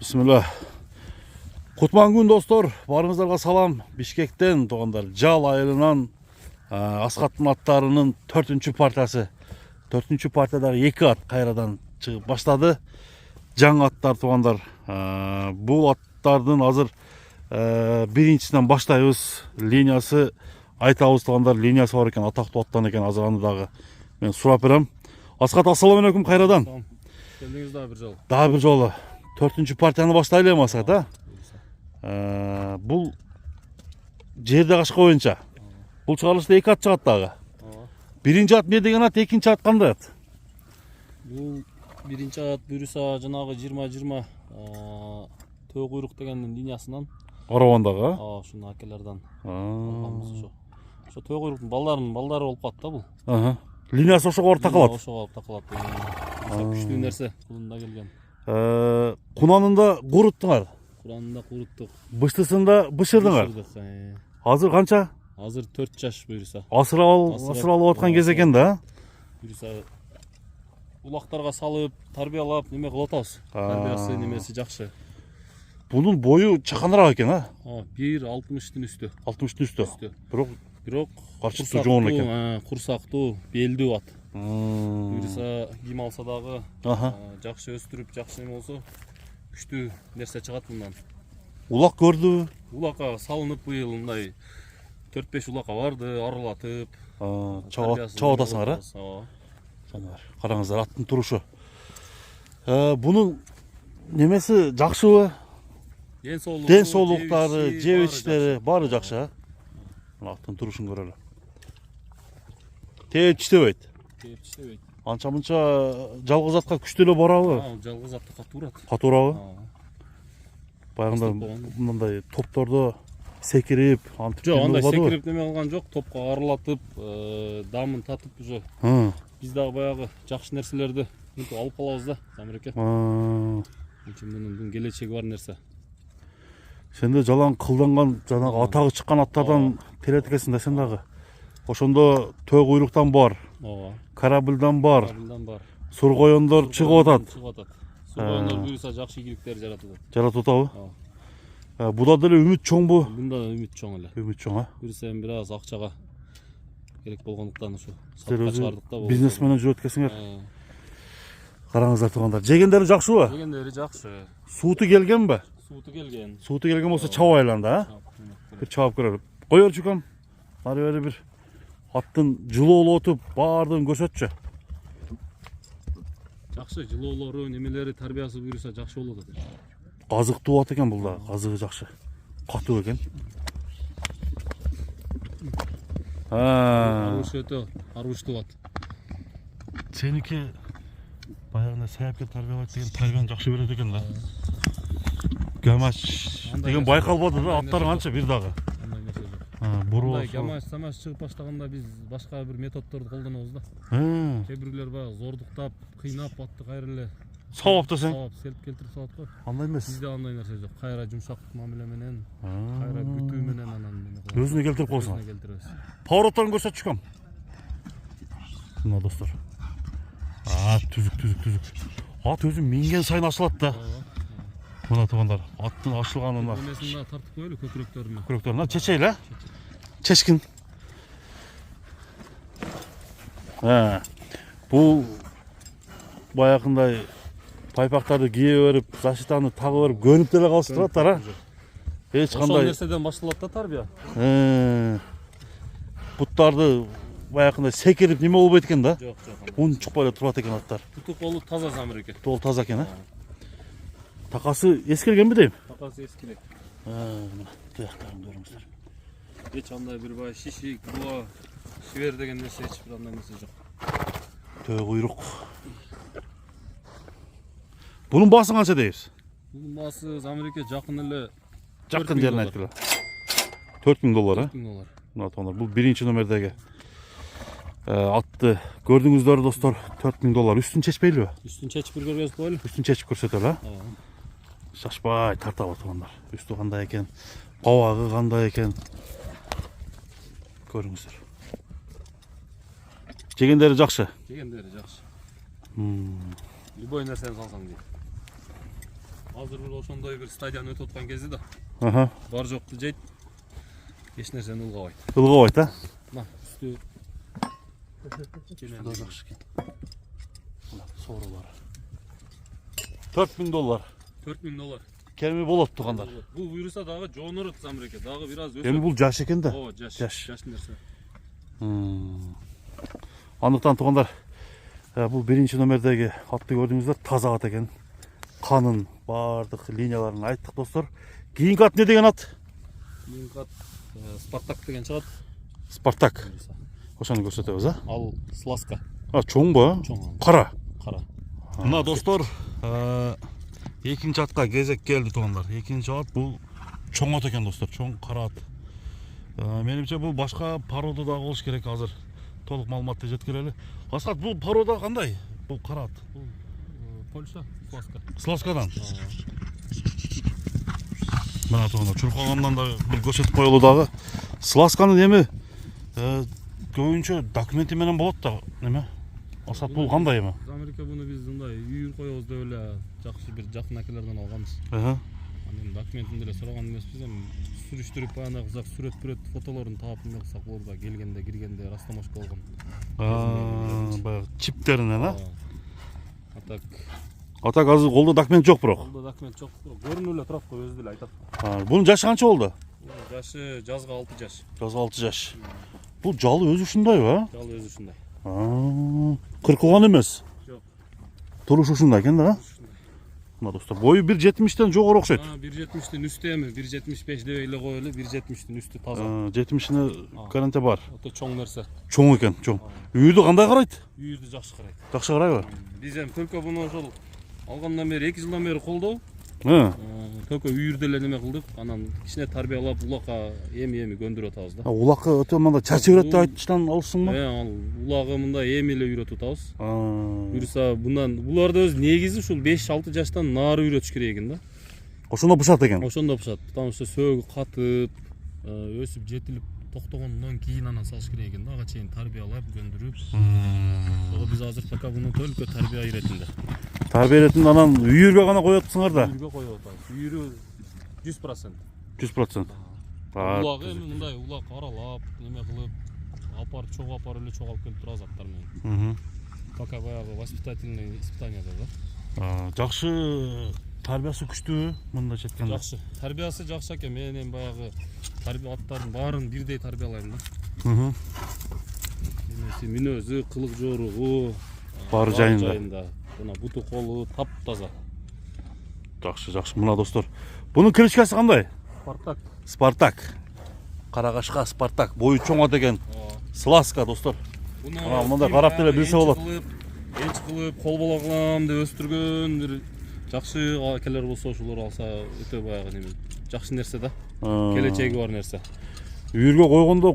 Bismillah. Kutman gün dostlar. Barыңыздарга салам. Бишкектен тугандар. Жал айылынан Асхаттын аттарынын 4-чү партиясы. 4-чү партиядагы 2 ат кайрадан чыгып баштады. Жаңы аттар тугандар. Бул аттардын азыр биринчисинен баштайбыз. Линиясы айтабыз тугандар, линиясы бар экен, атактуу аттан экен. Азыр аны дагы мен сурап берем. Асхат, ассаламу алейкум, кайрадан. Келдиңиз дагы бир жолу. Дагы бир жолу. 4-чү партияны баштайлы эми Асхат, Бул жерде кашка боюнча. Бул чыгарылышта 2 ат чыгат дагы. Биринчи ат не деген ат, экинчи ат кандай ат? Бул биринчи ат буюрса жанагы 20-20 төө куйрук дегендин линиясынан. Оровондагы? Ушуну акелерден алганбыз ошо. Ошо төө куйруктун балдары болуп калат да бул. Линиясы ошого барып такалат. Ошого барып такалат. Күчтүү нерсе кулунда келген. Кунанында куруттуңар. Куранында куруттук. Быштысында бышырдыңар. Азыр канча? Азыр 4 жаш буюрса. Асыралып аткан кез экен да. Буюрса улактарга салып, тарбиялап неме кылып атабыз. Тарбиясы немеси жакшы. Bunun boyu çakanırak eкен, ha? 1.60'tın üstü. 60'tın üstü. Бирок карчыктуу жоон экен. Курсактуу, белдүү ат. Буюрса ким алса дагы жакшы өстүрүп, жакшы неме болсо, күчтүү нерсе чыгат мындан. Улак көрдүбү? Улакка салынып быйыл мындай 4-5 улакка барды, аралатып. Чабып атасыңар, Жанар, караңыздар, аттын турушу. Bunun немеси жакшыбы? Ден соолуктары, жеп ичтери баары жакшы, аттын турушун көрөлү. Тээп иштебейт. Анча мынча жалгыз атка күчтүү эле барабы? Жалгыз атты катуу урат. Катуу урабы? Баягында мындай топтордо секирип, антип. Жок, андай секирип неме кылган жок, топко аралатып, дамын татып уже. Биз дагы баягы жакшы нерселерди алып калабыз да, Замиреке. Мунун келечеги бар нерсе. Сенде жалаң кылданган, жанагы атагы чыккан аттардан терет экенсиң да сен дагы. Ошондо төө куйруктан бар, корабльдан бар, сургоёндор чыгып атат. Сургоёндор буюрса жакшы ийгиликтер жаратат. Жаратып атабы? Буда деле үмүт чоңбу? Мында үмүт чоң эле. Үмүт чоң, Буюрса эми бир аз акчага керек болгондуктан ушу сатка чыгардык да. Бизнес менен жүрөт экенсиңер. Караңыздар тугандар. Жегендери жакшыбы? Жегендери жакшы. Сууту келгенби? Сууту келген. Сууту келген болсо чабып айланда, Бир чабып көрөлү. Коёр чукам. Ары бери бир аттын жылоолотуп, баардыгын көрсөтчү. Жакшы, жылоолору, немелери, тарбиясы буюрса жакшы болот экен. Казыктуу ат экен бул да, казыгы жакшы. Катуу экен. Арыш өтө арыштуу ат. Сеники баягында саяпке тарбиялайт деген тарбияны жакшы берет экен да. Гамаш деген байкалбады да, аттар канча бир дагы. Мындай гамаш чыгып баштаганда биз башка бир методдорду колдонобуз да. Кээ бирлер баягы зордуктап, кыйнап атты кайра эле сабап десең. Сабап, селип келтирип салат го. Андай эмес. Бизде андай нерсе жок. Кайра жумшак мамиле менен, кайра күтүү менен анан өзүнө келтирип коесуң. Өзүнө келтиребиз. Повороттарын көрсөтчүкөм. Мына достор. Түзүк. Ат өзү минген сайын ачылат да. Мына тугандар, аттын ачылганына. Эмесин тартып коелу көкүрөктөрүнө. Көкүрөктөрүнө чечейле. Чечкин. Бул баягындай пайпактарды кие берип, защитаны тагы берип, көнүп деле калышып тураттар, Эч кандай. Ошол нерседен башталат да тарбия. Буттарды баягындай секирип неме болбойт экен да. Жок. Ун чукпай эле турат экен аттар. Буту колу таза Замиреке. Тол таза экен, Такасы эскиргенби дейм? Такасы эскилек. Мына тыяктарын көрүңүздөр. Эч андай бир бай шишик, була, шивер деген нерсе эч бир андай нерсе жок. Төө куйрук. Bunun bası kança deyiz? Bunun bası Zamиреке жакын эле. Жакын жерин айткыла. $4000, $4000. Мына тоңдар, бул биринчи номердеги атты көрдүңүздөр достор, $4000. Үстүн чечпейлиби? Үстүн чечип бир көргөзүп коелу. Үстүн чечип көрсөтөлү, Шашпай тартабы тугандар. Үстү кандай экен, кабагы кандай экен. Көрүңүздөр. Жегендери жакшы. Любой нерсени салсаң дейт. Азыр бир ошондой бир стадион өтүп аткан кезде да Аха. бар жокту жейт. Эч нерсени ылгабайт. Ылгабайт, а? Мына үстү Шуда жакшы экен. Мына соорулары. $4000. $4000. Кеми болот тугандар. Бул буйруса дагы жоонорот Замиреке. Дагы бир аз өсөт. Эми бул жаш экен да. Ооба, жаш. Жаш. Жаш нерсе. Андыктан тугандар, бул биринчи номердеги атты көрдүңүздөр, таза ат экен. Канын бардык линияларын айттык достор. Кийинки ат не деген ат? Кийинки ат Спартак деген чыгат. Спартак. Ошону көрсөтөбүз, а? Ал Сласка. Чоңбу? Чоң. Кара. Кара. Мына достор, экинчи атка кезек келди тугандар. Экинчи ат бул чоң ат экен достор, чоң кара ат. Менимче бул башка порода да болуш керек, азыр толук маалыматты жеткирели. Асхат, бул порода кандай? Бул кара ат. Бул Польша, Сласка. Сласкадан. Мына тугандар, чуркагандан да бир көрсөтүп коелу дагы. Сласканын эми көбүнчө документи менен болот да, неме? Асхат, бул кандай эми? Америка буну биз мындай үйүр коебуз деп эле жакшы бир жакын акелерден алганбыз. Анын документин деле сураган эмеспиз, эми сүрүштүрүп анагы зак сүрөт фотолорун таап эме кылсак болот да, келгенде киргенде растамашка болгон. Баягы чиптеринен, а? Атак азыр колдо документ жок бирок. колдо документ жок, көрүнүп эле турат го, өзү деле айтат. Бунун жашы канча болду? Жашы жазга 6 жаш. Жазга 6 жаш. Бул жалы өзү ушундайбы, а? Жалы өзү ушундай. Кыркылган эмес. Жок. Туруш ушундай экен да? Мына достор, бою 1.70-тен жогору окшойт. 1.70-тин үстү эми, 1.75 деп эле коелу, 1.70-тин үстү таза. 70-ине гарантия бар. Ото чоң нерсе. Чоң экен, чоң. Үйүрдү кандай карайт? Үйүрдү жакшы карайт. Жакшы карайбы? Биз эми только буну ошол алгандан бери 2 жылдан бери колдоо. Только үйүрдү эле неме кылдык, анан кичине тарбиялап улакка эми көндүрүп атабыз да. Улакка өтө мында чачып берет деп айтыштан алышсыңбы? Ал улагы мында эми эле үйрөтүп атабыз. Буюрса bundan буларды өз негизи ушул 5-6 жаштан нары үйрөтүш керек экен да. Ошондо бушат экен. Ошондо бушат. Потому что сөөгү катып, өсүп жетилип токтогондон кийин анан салыш керек экен да, ага чейин тарбиялап көндүрүп. Ого биз азыр пока буну только тарбия иретинде. Тарбия иретинде анан үйүргө гана коюп атсыңар да. Үйүргө коюп атабыз. Үйүрү 100%. 100%. Улагы эми мындай улак аралап, неме кылып, апарып чогуу апарып эле чогуу алып келип турабыз аттар менен. Пока баягы воспитательный испытанияда да. Жакшы тарбиясы күчтүүбү мында четкенде? Жакшы. Тарбиясы жакшы экен. Мен эми баягы тарбия аттардын баарын бирдей тарбиялайм да. Эмеси мүнөзү, кылык жоругу баары жайында. Мына буту колу таптаза. Жакшы. Мына достор, бунун кличкасы кандай? Спартак. Спартак. Карагашка Спартак. Бою чоң ат экен. Сласка достор. Мында карап деле билсе болот. Энч кылып, кол бола кылам деп өстүргөн бир жакшы акелер болсо ошолор алса өтө баягы неме жакшы нерсе да. Келечеги бар нерсе. Үйүргө койгондо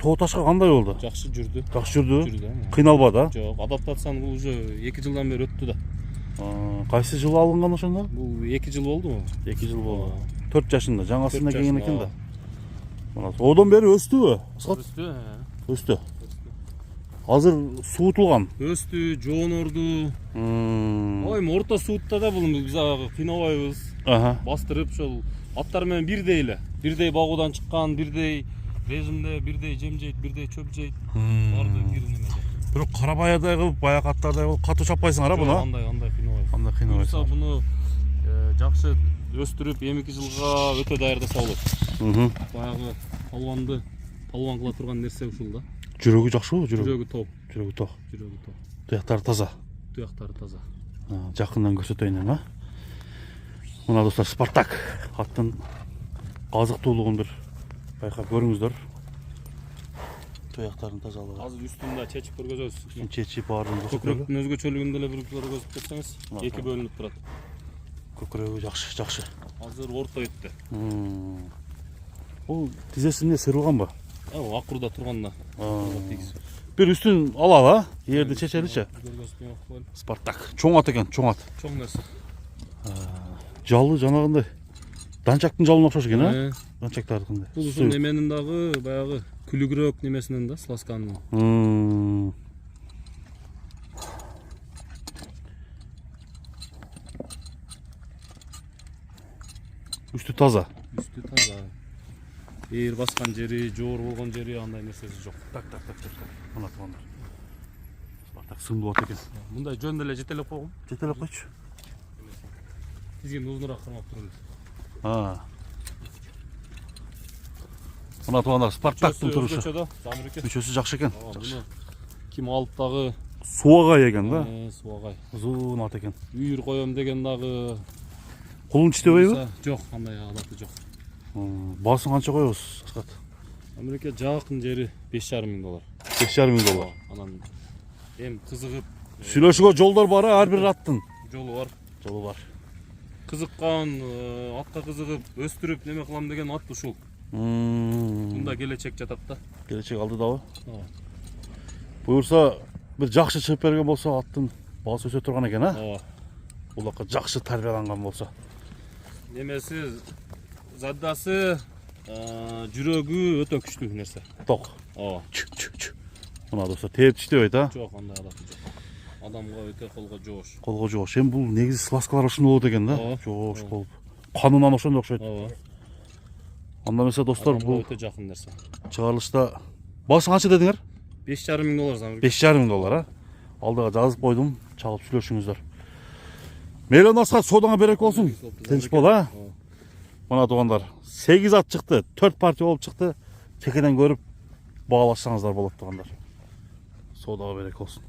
тоо ташка кандай болду? Жакшы жүрдү. Жакшы жүрдү. Кыйналбады, а? Жок, адаптацияны бул уже 2 жылдан бери өттү да. Кайсы жылы алынган ошондо? Бул 2 жыл болдубу? 2 жыл болду. 4 жашында, жаңасында келген экен да. Одон бери өстүбү? Өстү. Азыр суутулган. Өстү, жоонорду. Эми орто суутта да бул биз кыйнабайбыз. Бастырып ошол аттар менен бирдей эле. Бирдей багуудан чыккан, бирдей режимде, бирдей жем жейт, бирдей чөп жейт. Барды бир немеде. Бирок карабаядай кылып, баягы аттардай кылып катуу чаппайсыңар, а буну? Андай кыйнабайбыз. Буюрса буну жакшы өстүрүп, 2 жылга өтө даярдаса болот. Баягы палван кыла турган нерсе ушул да. Жүрөгү жакшыбы? Жүрөгү топ. Жүрөгү топ. Туяктары таза. Жакындан көрсөтөйүн эми, а? Мына достор, Спартак аттын азыктуулугун бир байкап көрүңүздөр. Туяктарын тазалыгы. Азыр үстүндө чечип көргөзөбүз. Чечип баарын көрсөтөлү. Көкүрөктүн өзгөчөлүгүн деле бир көргөзүп кетсеңиз, 2 бөлүнүп турат. Көкүрөгү жакшы. Азыр орто өттү. Бул тизесинде сырылганбы? Акырда турганда. Бир үстүн алалы, а? Жерди чечеличи. Спартак. Чоң ат экен, чоң ат. Чоң нерсе. Жалы жанагындай. Данчактын жалына окшош экен, а? Данчактардыкындай. Бул ушул неменин дагы баягы күлүгүрөөк немесинен да, Сласканын. Üstü taza. Üstü taza. Eğer baskan jeri, жоор болгон жери андай нерсеси жок. Так. Мына туғандар. Спартак сымды от екен. Мындай жөн деле жетелеп койгом. Жетелеп қойшы. Тизген узунураак кармап турган. Мына туғандар Спартактың тұрышы. Өзгөчө да, Замиреке. Мүшесі жақсы екен. Буну ким алып дагы Суағай екен да. Суагай. Ұзын ат екен. Үйүр коем деген дагы Құлын тиштебейбі? жок, андай адаты жок. Басын қанша қоябыз, Асқат? Америка жакын жери $5,500. $5,500. Анан эми кызыгып Сүйлөшүүгө жолдор бар, ар бир аттын. жолу бар. Жолу бар. Кызыккан, атка кызыгып, өстүрүп неме кылам деген ат ушул. Мында келечек жатат да. Келечек алды дабы. Ооба. Буюрса бир жакшы чыгып берген болсо аттын баасы өсө турган экен, а? Ооба. Улакка жакшы тарбияланган болсо. Немеси заддасы, жүрөгү өтө күчтүү нерсе. Ток. Ооба. Мына достор тээп тиштебейт, а? Жок, андай адаты жок. Адамга өтө колго жоош. Колго жоош. Эми бул негизи сласкалар ушундай болот экен да. Ооба. Жоош болуп. Канынан ошондой окшойт. Ооба. Анда эмесе достор, Адамга бул өтө жакын нерсе. чыгарылышта баасы канча дедиңер? $5,500 Замиреке. $5,500, а? Алдыга жазып койдум, чалып сүйлөшүңүздөр. Мейлі Асқат, содаңа берек болсын. Тынч бол, а? Мына туғандар, 8 ат чыкты, 4 партия болуп чыкты. Чекеден көрүп бағалашсаңыздар болот туғандар. Содага берек болсын.